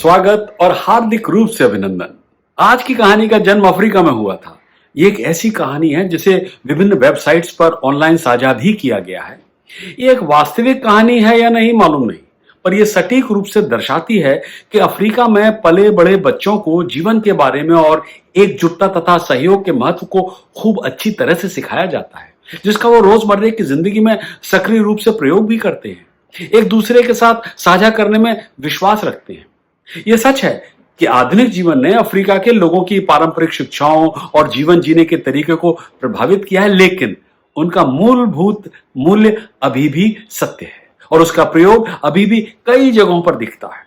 स्वागत और हार्दिक रूप से अभिनंदन। आज की कहानी का जन्म अफ्रीका में हुआ था। ये एक ऐसी कहानी है जिसे विभिन्न वेबसाइट्स पर ऑनलाइन साझा भी किया गया है। ये एक वास्तविक कहानी है या नहीं मालूम नहीं, पर यह सटीक रूप से दर्शाती है कि अफ्रीका में पले बड़े बच्चों को जीवन के बारे में और एकजुटता तथा सहयोग के महत्व को खूब अच्छी तरह से सिखाया जाता है, जिसका वो रोजमर्रा की जिंदगी में सक्रिय रूप से प्रयोग भी करते हैं, एक दूसरे के साथ साझा करने में विश्वास रखते हैं। यह सच है कि आधुनिक जीवन ने अफ्रीका के लोगों की पारंपरिक शिक्षाओं और जीवन जीने के तरीके को प्रभावित किया है, लेकिन उनका मूलभूत मूल्य अभी भी सत्य है और उसका प्रयोग अभी भी कई जगहों पर दिखता है।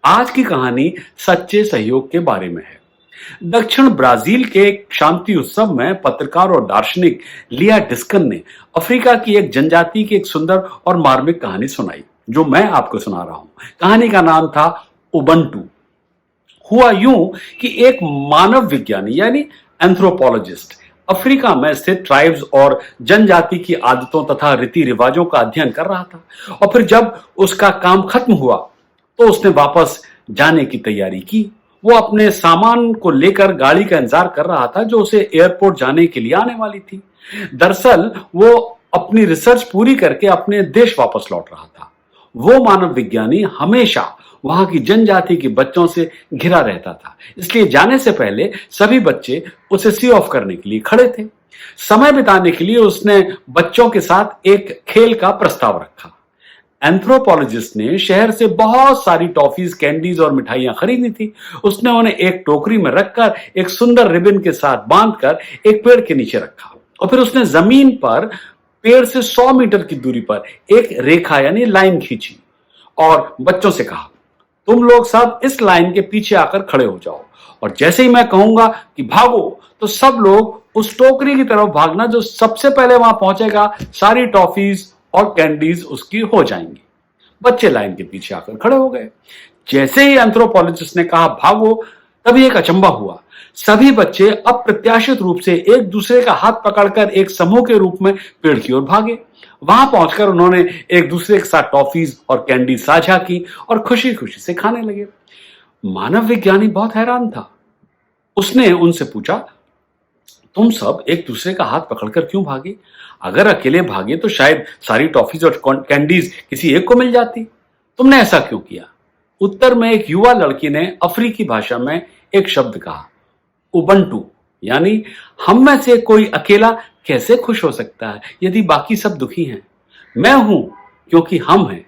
आज की कहानी सच्चे सहयोग के बारे में है। दक्षिण ब्राजील के एक शांति उत्सव में पत्रकार और दार्शनिक लिया डिस्कन ने अफ्रीका की एक जनजाति की एक सुंदर और मार्मिक कहानी सुनाई, जो मैं आपको सुना रहा हूं। कहानी का नाम था उबंटू। हुआ यूं कि एक मानव विज्ञानी यानी एंथ्रोपोलॉजिस्ट अफ्रीका में स्थित ट्राइब्स और जनजाति की आदतों तथा रीति रिवाजों का अध्ययन कर रहा था, और फिर जब उसका काम खत्म हुआ तो उसने वापस जाने की तैयारी की। वो अपने सामान को लेकर गाड़ी का इंतजार कर रहा था जो उसे एयरपोर्ट जाने के लिए आने वाली थी। दरअसल वो अपनी रिसर्च पूरी करके अपने देश वापस लौट रहा था। वो मानव विज्ञानी हमेशा वहां की जनजाति के बच्चों से घिरा रहता था, इसलिए जाने से पहले सभी बच्चे उसे सी ऑफ करने के लिए खड़े थे। समय बिताने के लिए उसने बच्चों के साथ एक खेल का प्रस्ताव रखा। एंथ्रोपोलॉजिस्ट ने शहर से बहुत सारी टॉफीज, कैंडीज और मिठाइयां खरीदी थी। उसने उन्हें एक टोकरी में रखकर एक सुंदर रिबन के साथ बांधकर एक पेड़ के नीचे रखा, और फिर उसने जमीन पर पेड़ से 100 मीटर की दूरी पर एक रेखा यानी लाइन खींची और बच्चों से कहा, तुम लोग सब इस लाइन के पीछे आकर खड़े हो जाओ, और जैसे ही मैं कहूंगा कि भागो तो सब लोग उस टोकरी की तरफ भागना। जो सबसे पहले वहां पहुंचेगा सारी टॉफीज और कैंडीज उसकी हो जाएंगी। बच्चे लाइन के पीछे आकर खड़े हो गए। जैसे ही एंथ्रोपोलॉजिस्ट ने कहा भागो, तभी एक अचंबा हुआ। सभी बच्चे अप्रत्याशित रूप से एक दूसरे का हाथ पकड़कर एक समूह के रूप में पेड़ की ओर भागे। वहां पहुंचकर उन्होंने एक दूसरे के साथ टॉफीज और कैंडी साझा की और खुशी खुशी से खाने लगे। मानव विज्ञानी बहुत हैरान था। उसने उनसे पूछा, तुम सब एक दूसरे का हाथ पकड़कर क्यों भागे? अगर अकेले भागे तो शायद सारी टॉफीज और कैंडीज किसी एक को मिल जाती। तुमने ऐसा क्यों किया? उत्तर में एक युवा लड़की ने अफ्रीकी भाषा में एक शब्द कहा, उबंटू, यानी हम में से कोई अकेला कैसे खुश हो सकता है यदि बाकी सब दुखी हैं? मैं हूं क्योंकि हम हैं।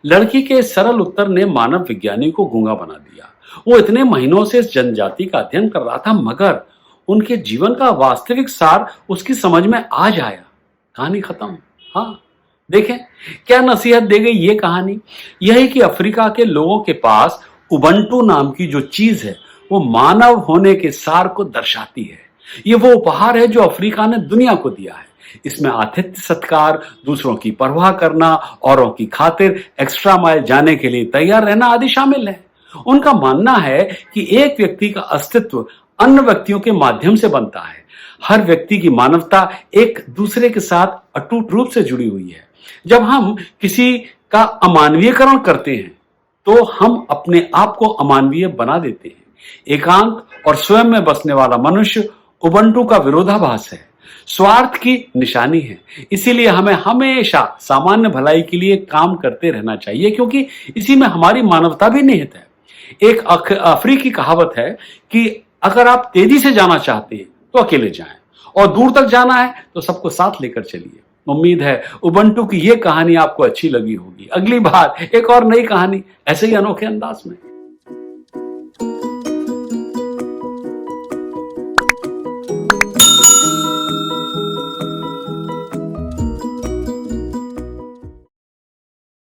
लड़की के सरल उत्तर ने मानव विज्ञानी को गूंगा बना दिया। वो इतने महीनों से इस जनजाति का अध्ययन कर रहा था, मगर उनके जीवन का वास्तविक सार उसकी समझ में आज आया। कहानी खत्म। हाँ, देखें क्या नसीहत दे गई ये कहानी। यह है कि अफ्रीका के लोगों के पास उबंटू नाम की जो चीज है वो मानव होने के सार को दर्शाती है। ये वो उपहार है जो अफ्रीका ने दुनिया को दिया है। इसमें आतिथ्य सत्कार, दूसरों की परवाह करना, औरों की खातिर एक्स्ट्रा माइल जाने के लिए तैयार रहना आदि शामिल है। उनका मानना है कि एक व्यक्ति का अस्तित्व अन्य व्यक्तियों के माध्यम से बनता है। हर व्यक्ति की मानवता एक दूसरे के साथ अटूट रूप से जुड़ी हुई है। जब हम किसी का अमानवीयकरण करते हैं तो हम अपने आप को अमानवीय बना देते हैं। एकांत और स्वयं में बसने वाला मनुष्य उबंटू का विरोधाभास है, स्वार्थ की निशानी है। इसीलिए हमें हमेशा सामान्य भलाई के लिए काम करते रहना चाहिए, क्योंकि इसी में हमारी मानवता भी निहित है। एक अफ्रीकी कहावत है कि अगर आप तेजी से जाना चाहते हैं तो अकेले जाएं, और दूर तक जाना है तो सबको साथ लेकर चलिए। उम्मीद है उबंटू की यह कहानी आपको अच्छी लगी होगी। अगली बार एक और नई कहानी ऐसे ही अनोखे अंदाज में।